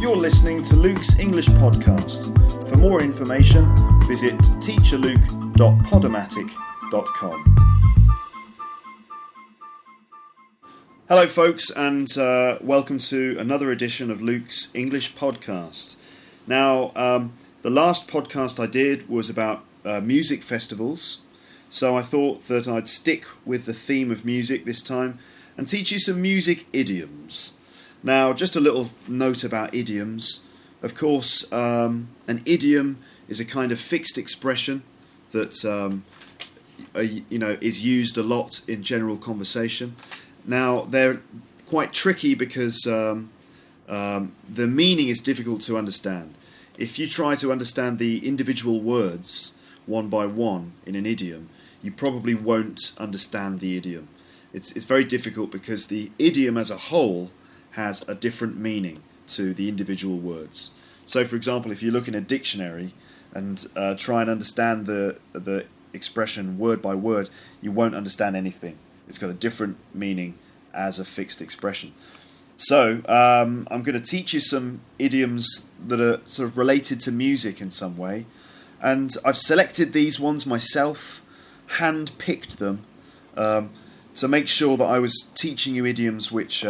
You're listening to Luke's English Podcast. For more information, visit teacherluke.podomatic.com. Hello folks, and welcome to another edition of Luke's English Podcast. Now, the last podcast I did was about music festivals, so I thought that I'd stick with the theme of music this time and teach you some music idioms. Now, just a little note about idioms. Of course, an idiom is a kind of fixed expression that is used a lot in general conversation. Now, they're quite tricky because the meaning is difficult to understand. If you try to understand the individual words one by one in an idiom, you probably won't understand the idiom. It's very difficult because the idiom as a whole has a different meaning to the individual words. So, for example, if you look in a dictionary and try and understand the expression word by word, you won't understand anything. It's got a different meaning as a fixed expression. So, I'm going to teach you some idioms that are sort of related to music in some way. And I've selected these ones myself, hand-picked them, to make sure that I was teaching you idioms which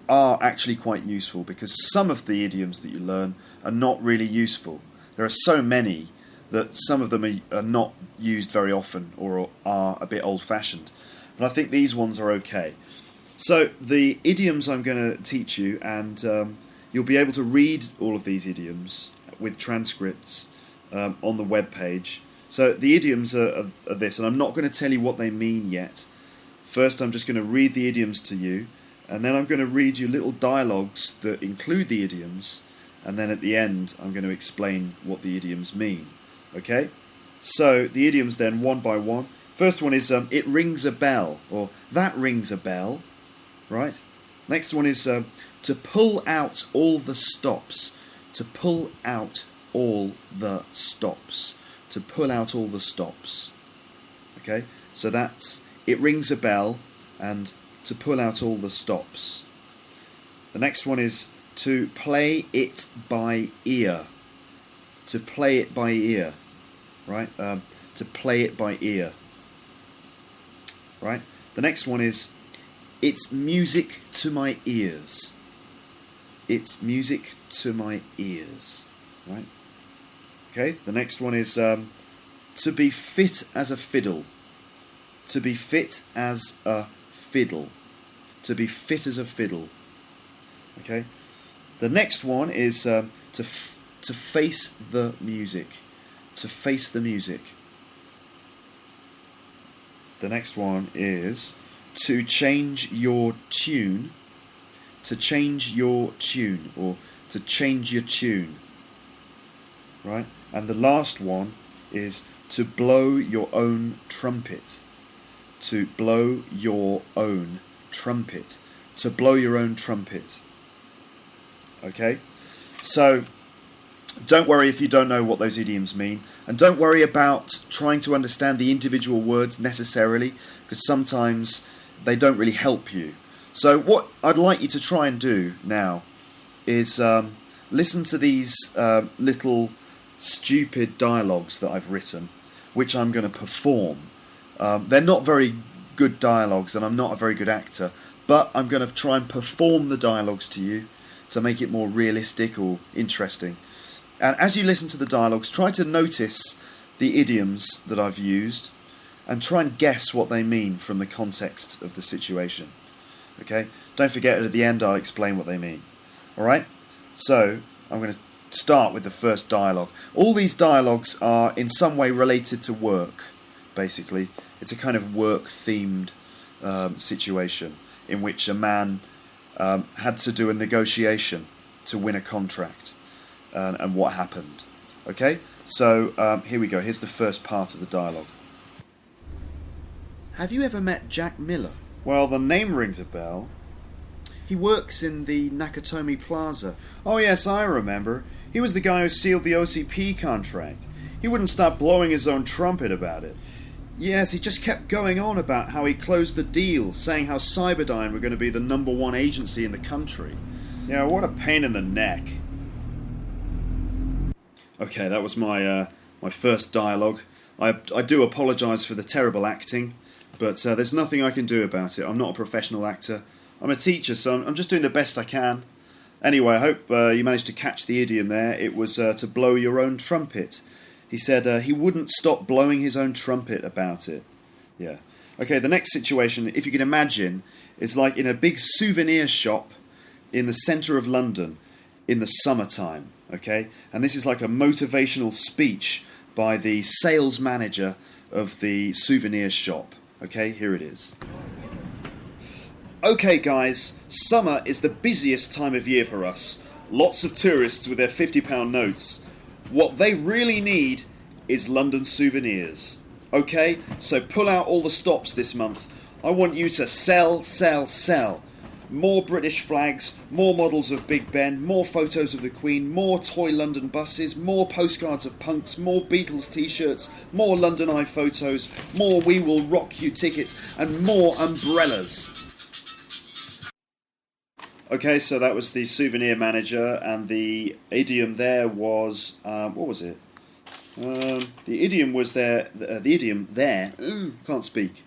are actually quite useful, because some of the idioms that you learn are not really useful. There are so many that some of them are not used very often or are a bit old-fashioned. But I think these ones are okay. So the idioms I'm going to teach you, and you'll be able to read all of these idioms with transcripts on the web page. So the idioms are this, and I'm not going to tell you what they mean yet. First, I'm just going to read the idioms to you, and then I'm going to read you little dialogues that include the idioms, and then at the end I'm going to explain what the idioms mean. Okay? So the idioms then, one by one. First one is it rings a bell, or that rings a bell, right? Next one is to pull out all the stops. To pull out all the stops. To pull out all the stops. Okay? So that's it rings a bell and to pull out all the stops. The next one is to play it by ear. To play it by ear, right? To play it by ear, right? The next one is it's music to my ears. It's music to my ears, right? Okay. The next one is to be fit as a fiddle. To be fit as a fiddle. To be fit as a fiddle. Okay. The next one is to face the music. To face the music. The next one is to change your tune. To change your tune, or to change your tune. Right? And the last one is to blow your own trumpet. To blow your own trumpet. To blow your own trumpet. Okay? So, don't worry if you don't know what those idioms mean. And don't worry about trying to understand the individual words necessarily, because sometimes they don't really help you. So what I'd like you to try and do now is listen to these little stupid dialogues that I've written, which I'm going to perform. They're not very good dialogues, and I'm not a very good actor, but I'm going to try and perform the dialogues to you to make it more realistic or interesting. And as you listen to the dialogues, try to notice the idioms that I've used and try and guess what they mean from the context of the situation. Okay? Don't forget, at the end I'll explain what they mean. Alright? So, I'm going to start with the first dialogue. All these dialogues are in some way related to work, basically. It's a kind of work-themed situation in which a man had to do a negotiation to win a contract, and what happened. Okay? So, here we go. Here's the first part of the dialogue. Have you ever met Jack Miller? Well, the name rings a bell. He works in the Nakatomi Plaza. Oh yes, I remember. He was the guy who sealed the OCP contract. He wouldn't stop blowing his own trumpet about it. Yes, he just kept going on about how he closed the deal, saying how Cyberdyne were going to be the #1 agency in the country. Yeah, what a pain in the neck. Okay, that was my first dialogue. I do apologise for the terrible acting, but there's nothing I can do about it. I'm not a professional actor. I'm a teacher, so I'm just doing the best I can. Anyway, I hope you managed to catch the idiom there. It was to blow your own trumpet. He said he wouldn't stop blowing his own trumpet about it. Yeah. Okay, the next situation, if you can imagine, is like in a big souvenir shop in the centre of London in the summertime. Okay, and this is like a motivational speech by the sales manager of the souvenir shop. Okay, here it is. Okay guys, summer is the busiest time of year for us. Lots of tourists with their £50 notes. What they really need is London souvenirs. Okay, so pull out all the stops this month. I want you to sell, sell, sell. More British flags, more models of Big Ben, more photos of the Queen, more toy London buses, more postcards of punks, more Beatles t-shirts, more London Eye photos, more We Will Rock You tickets, and more umbrellas. Okay, so that was the souvenir manager, and the idiom there was, what was it? The idiom was there, the idiom there, can't speak.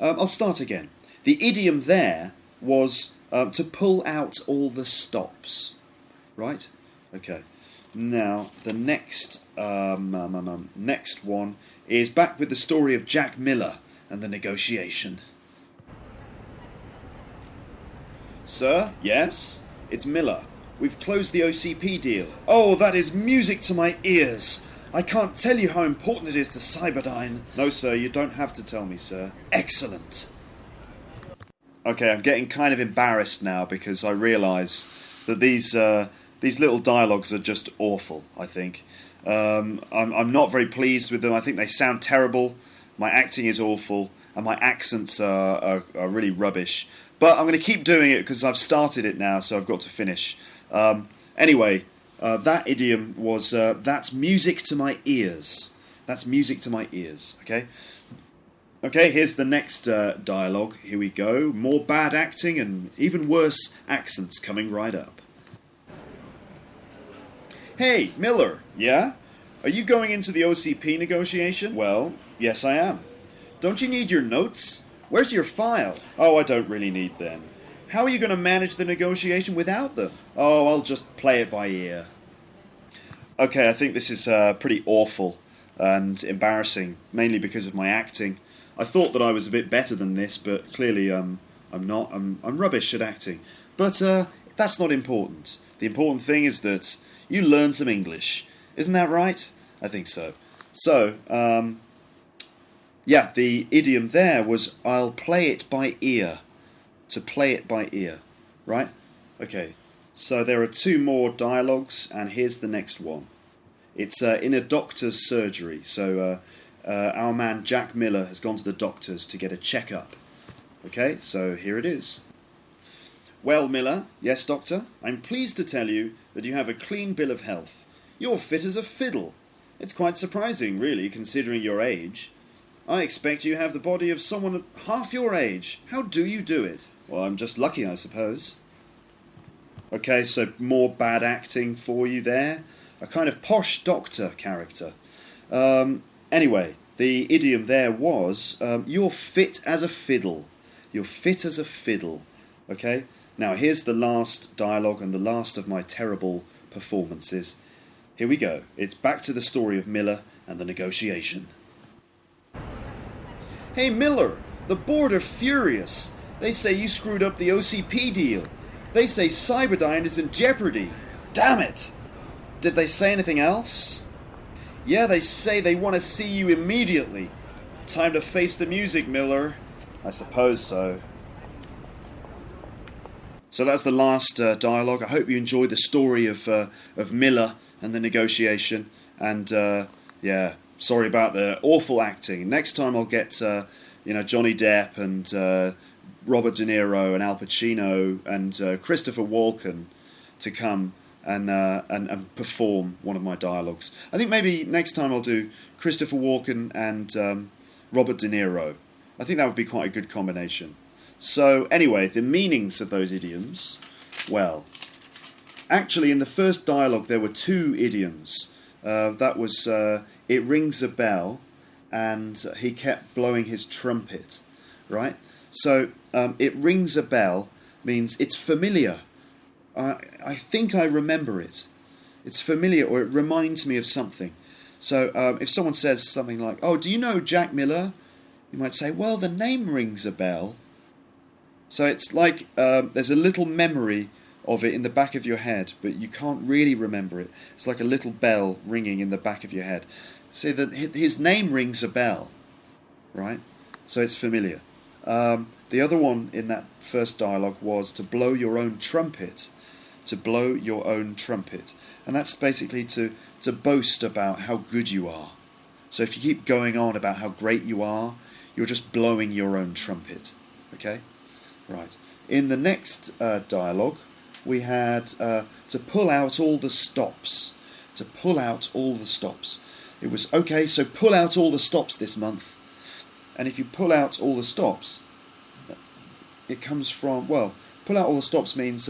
I'll start again. The idiom there was to pull out all the stops, right? Okay. Now, the next, next one is back with the story of Jack Miller and the negotiation. Sir? Yes? It's Miller. We've closed the OCP deal. Oh, that is music to my ears. I can't tell you how important it is to Cyberdyne. No, sir, you don't have to tell me, sir. Excellent. Okay, I'm getting kind of embarrassed now because I realise that these little dialogues are just awful, I think. I'm not very pleased with them. I think they sound terrible. My acting is awful. And my accents are really rubbish. But I'm going to keep doing it because I've started it now, so I've got to finish. Anyway, that idiom was, that's music to my ears. That's music to my ears, okay? Okay, here's the next dialogue. Here we go. More bad acting and even worse accents coming right up. Hey, Miller, yeah? Are you going into the OCP negotiation? Well, yes I am. Don't you need your notes? Where's your file? Oh, I don't really need them. How are you going to manage the negotiation without them? Oh, I'll just play it by ear. Okay, I think this is pretty awful and embarrassing, mainly because of my acting. I thought that I was a bit better than this, but clearly I'm not. I'm rubbish at acting. But that's not important. The important thing is that you learn some English. Isn't that right? I think so. So, yeah, the idiom there was I'll play it by ear. To play it by ear. Right? Okay. So there are two more dialogues, and here's the next one. It's in a doctor's surgery. So our man Jack Miller has gone to the doctors to get a checkup. Okay, so here it is. Well, Miller, yes, doctor, I'm pleased to tell you that you have a clean bill of health. You're fit as a fiddle. It's quite surprising, really, considering your age. I expect you have the body of someone half your age. How do you do it? Well, I'm just lucky, I suppose. Okay, so more bad acting for you there. A kind of posh doctor character. Anyway, the idiom there was, you're fit as a fiddle. You're fit as a fiddle. Okay? Now, here's the last dialogue and the last of my terrible performances. Here we go. It's back to the story of Miller and the negotiation. Hey, Miller, the board are furious. They say you screwed up the OCP deal. They say Cyberdyne is in jeopardy. Damn it! Did they say anything else? Yeah, they say they want to see you immediately. Time to face the music, Miller. I suppose so. So that's the last dialogue. I hope you enjoyed the story of Miller and the negotiation. And yeah, sorry about the awful acting. Next time I'll get Johnny Depp and Robert De Niro and Al Pacino and Christopher Walken to come and perform one of my dialogues. I think maybe next time I'll do Christopher Walken and Robert De Niro. I think that would be quite a good combination. So anyway, the meanings of those idioms, well, actually in the first dialogue there were two idioms. That was it rings a bell, and he kept blowing his trumpet, right? So it rings a bell means it's familiar. I think I remember it. It's familiar, or it reminds me of something. So if someone says something like, "Oh, do you know Jack Miller?" You might say, "Well, the name rings a bell." So it's like there's a little memory of it in the back of your head, but you can't really remember it. It's like a little bell ringing in the back of your head. So that his name rings a bell, right? So it's familiar. The other one in that first dialogue was to blow your own trumpet. To blow your own trumpet. And that's basically to boast about how good you are. So if you keep going on about how great you are, you're just blowing your own trumpet. Okay? Right. In the next dialogue, we had to pull out all the stops. To pull out all the stops. It was, okay, so pull out all the stops this month. And if you pull out all the stops, it comes from, well, pull out all the stops means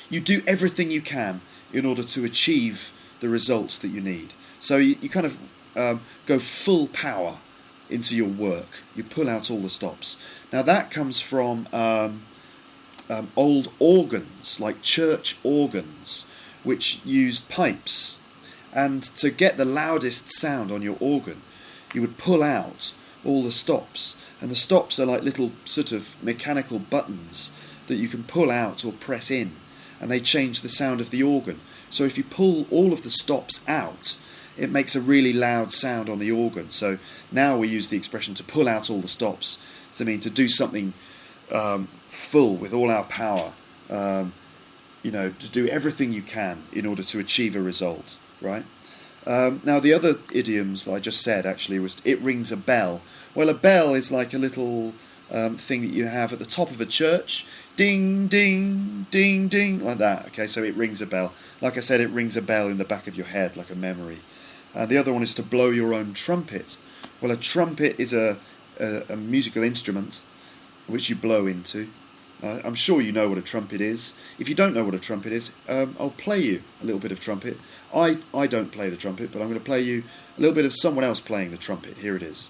you do everything you can in order to achieve the results that you need. So you kind of go full power into your work. You pull out all the stops. Now that comes from old organs, like church organs, which use pipes. And to get the loudest sound on your organ, you would pull out all the stops. And the stops are like little sort of mechanical buttons that you can pull out or press in, and they change the sound of the organ. So if you pull all of the stops out, it makes a really loud sound on the organ. So now we use the expression to pull out all the stops to mean to do something full with all our power, to do everything you can in order to achieve a result, right? Now the other idioms that I just said actually was it rings a bell. Well, a bell is like a little thing that you have at the top of a church. Ding, ding, ding, ding, like that. Okay, so it rings a bell. Like I said, it rings a bell in the back of your head, like a memory. The other one is to blow your own trumpet. Well, a trumpet is a musical instrument which you blow into. I'm sure you know what a trumpet is. If you don't know what a trumpet is, I'll play you a little bit of trumpet. I don't play the trumpet, but I'm going to play you a little bit of someone else playing the trumpet. Here it is.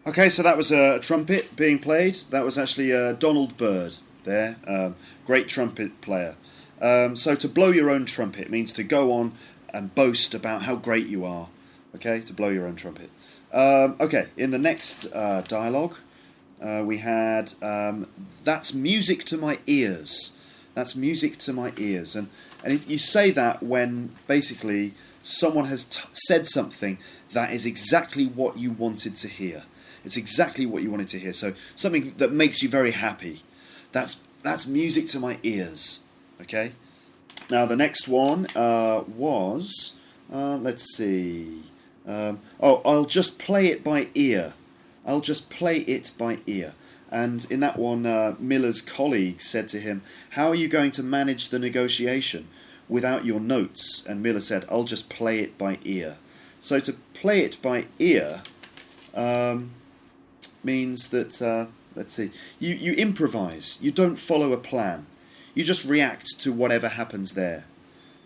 Okay, so that was a trumpet being played. That was actually Donald Byrd there, great trumpet player. So to blow your own trumpet means to go on and boast about how great you are. Okay, to blow your own trumpet. Okay, in the next dialogue, we had that's music to my ears. That's music to my ears. And if you say that when basically someone has said something that is exactly what you wanted to hear. It's exactly what you wanted to hear. So something that makes you very happy. That's music to my ears. Okay. Now the next one was let's see. I'll just play it by ear. I'll just play it by ear. And in that one, Miller's colleague said to him, "How are you going to manage the negotiation without your notes?" And Miller said, "I'll just play it by ear." So to play it by ear means that, let's see, you improvise. You don't follow a plan. You just react to whatever happens there.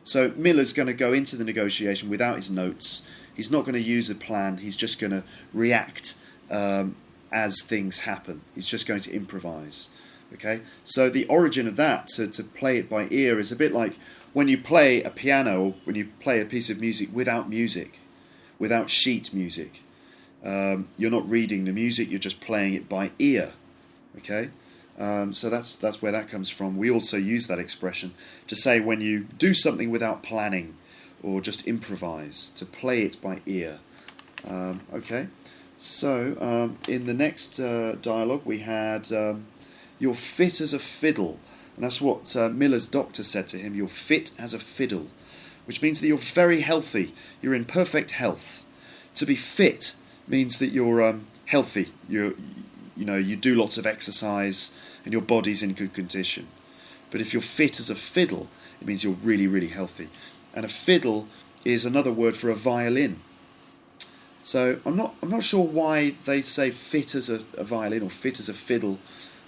So Miller's going to go into the negotiation without his notes. He's not going to use a plan. He's just going to react as things happen. He's just going to improvise. Okay. So the origin of that, to play it by ear, is a bit like when you play a piano or when you play a piece of music, without sheet music. You're not reading the music. You're just playing it by ear. Okay. So that's where that comes from. We also use that expression to say when you do something without planning or just improvise, to play it by ear. Okay, so in the next dialogue we had you're fit as a fiddle, and that's what Miller's doctor said to him. You're fit as a fiddle, which means that you're very healthy. You're in perfect health. To be fit means that you're healthy. You do lots of exercise and your body's in good condition. But if you're fit as a fiddle, it means you're really, really healthy. And a fiddle is another word for a violin. So I'm not sure why they say fit as a violin or fit as a fiddle.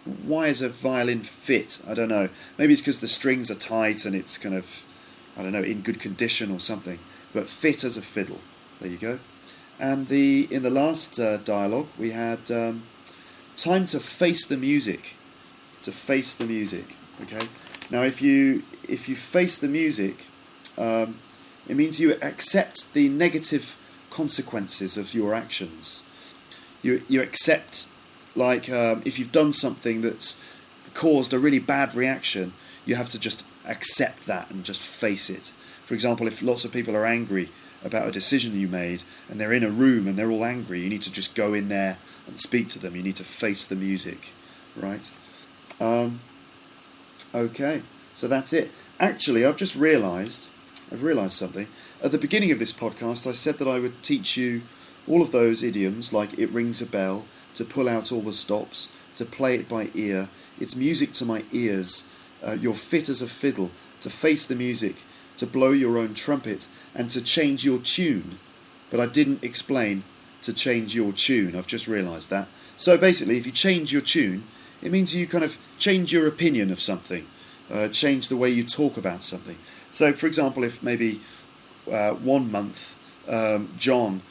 Why is a violin fit? I don't know. Maybe it's because the strings are tight and it's kind of, I don't know, in good condition or something. But fit as a fiddle. There you go. And in the last dialogue we had time to face the music. To face the music. Okay. Now if you face the music, it means you accept the negative consequences of your actions. You accept, like, if you've done something that's caused a really bad reaction, you have to just accept that and just face it. For example, if lots of people are angry about a decision you made and they're in a room and they're all angry, you need to just go in there and speak to them. You need to face the music, right? Okay, so that's it. Actually, I've realised something. At the beginning of this podcast, I said that I would teach you all of those idioms, like it rings a bell, to pull out all the stops, to play it by ear, it's music to my ears, you're fit as a fiddle, to face the music, to blow your own trumpet, and to change your tune. But I didn't explain to change your tune. I've just realised that. So basically, if you change your tune, it means you kind of change your opinion of something, change the way you talk about something. So, for example, if maybe 1 month John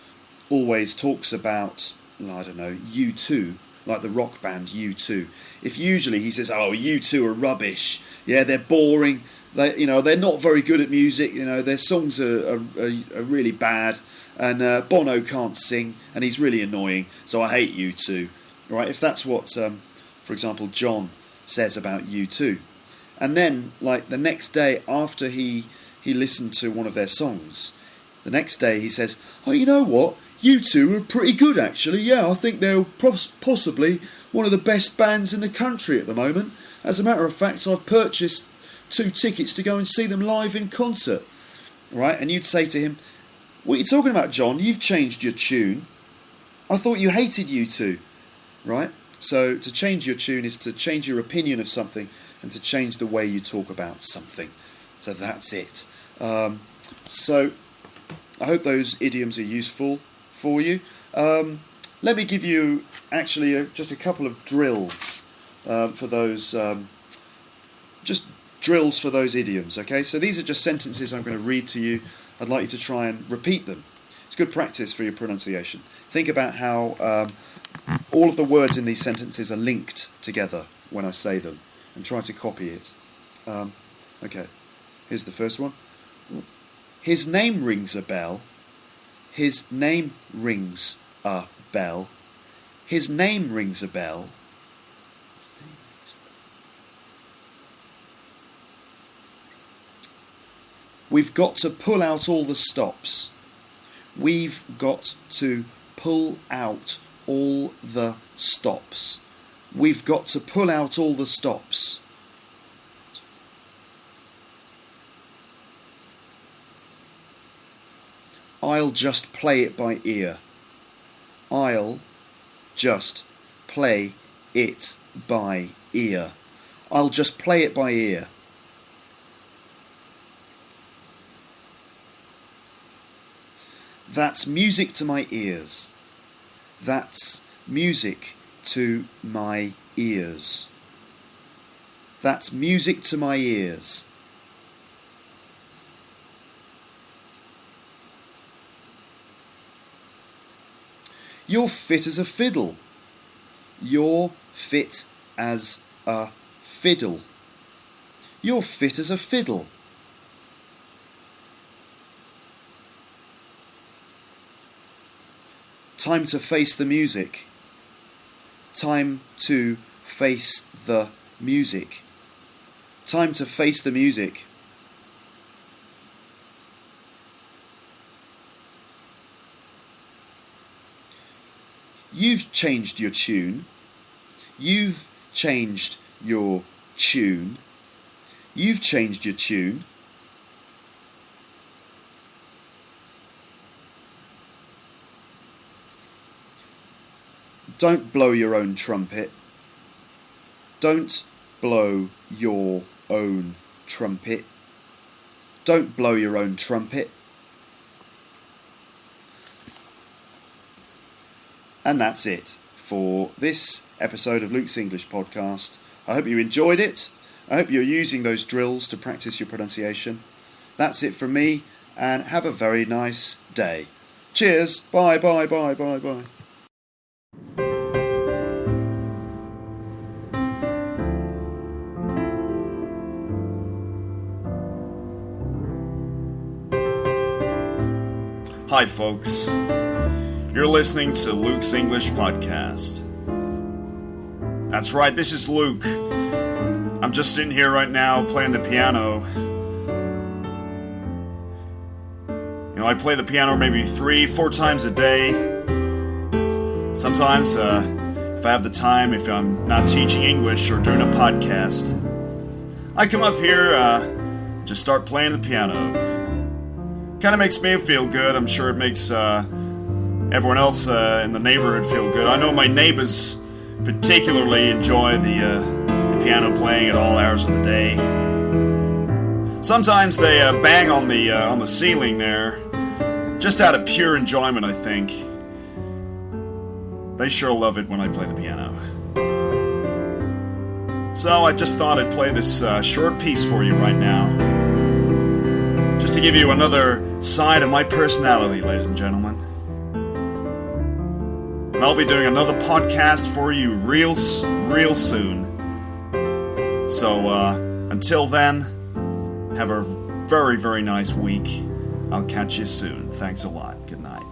always talks about, I don't know, U2, like the rock band U2. If usually he says, "Oh, U2 are rubbish. Yeah, they're boring. They're not very good at music. Their songs are really bad, and Bono can't sing, and he's really annoying. So I hate U2." Right? If that's what, for example, John says about U2, and then like the next day after he listened to one of their songs, the next day he says, "Oh, you know what? U2 are pretty good actually. Yeah, I think they're possibly one of the best bands in the country at the moment. As a matter of fact, I've purchased 2 tickets to go and see them live in concert." Right? And you'd say to him, "What are you talking about, John? You've changed your tune. I thought you hated U2." Right? So to change your tune is to change your opinion of something and to change the way you talk about something. So that's it. So I hope those idioms are useful for you. Let me give you actually just a couple of drills for those, just drills for those idioms. Okay, so these are just sentences I'm going to read to you. I'd like you to try and repeat them. It's good practice for your pronunciation. Think about how all of the words in these sentences are linked together when I say them, and try to copy it. Okay, here's the first one. His name rings a bell. His name rings a bell. His name rings a bell. We've got to pull out all the stops. We've got to pull out all the stops. We've got to pull out all the stops. I'll just play it by ear. I'll just play it by ear. I'll just play it by ear. That's music to my ears. That's music to my ears. That's music to my ears. You're fit as a fiddle. You're fit as a fiddle. You're fit as a fiddle. Time to face the music. Time to face the music. Time to face the music. You've changed your tune. You've changed your tune. You've changed your tune. Don't blow your own trumpet. Don't blow your own trumpet. Don't blow your own trumpet. And that's it for this episode of Luke's English Podcast. I hope you enjoyed it. I hope you're using those drills to practice your pronunciation. That's it from me, and have a very nice day. Cheers. Bye, bye, bye, bye, bye. Hi folks, you're listening to Luke's English Podcast. That's right, this is Luke. I'm just sitting here right now playing the piano. You know, I play the piano maybe 3-4 times a day. Sometimes, if I have the time, if I'm not teaching English or doing a podcast, I come up here, just start playing the piano. Kind of makes me feel good. I'm sure it makes everyone else in the neighborhood feel good. I know my neighbors particularly enjoy the piano playing at all hours of the day. Sometimes they bang on the ceiling there, just out of pure enjoyment, I think. They sure love it when I play the piano. So I just thought I'd play this short piece for you right now. Just to give you another side of my personality, ladies and gentlemen. And I'll be doing another podcast for you real soon. So, until then, have a very, very nice week. I'll catch you soon. Thanks a lot. Good night.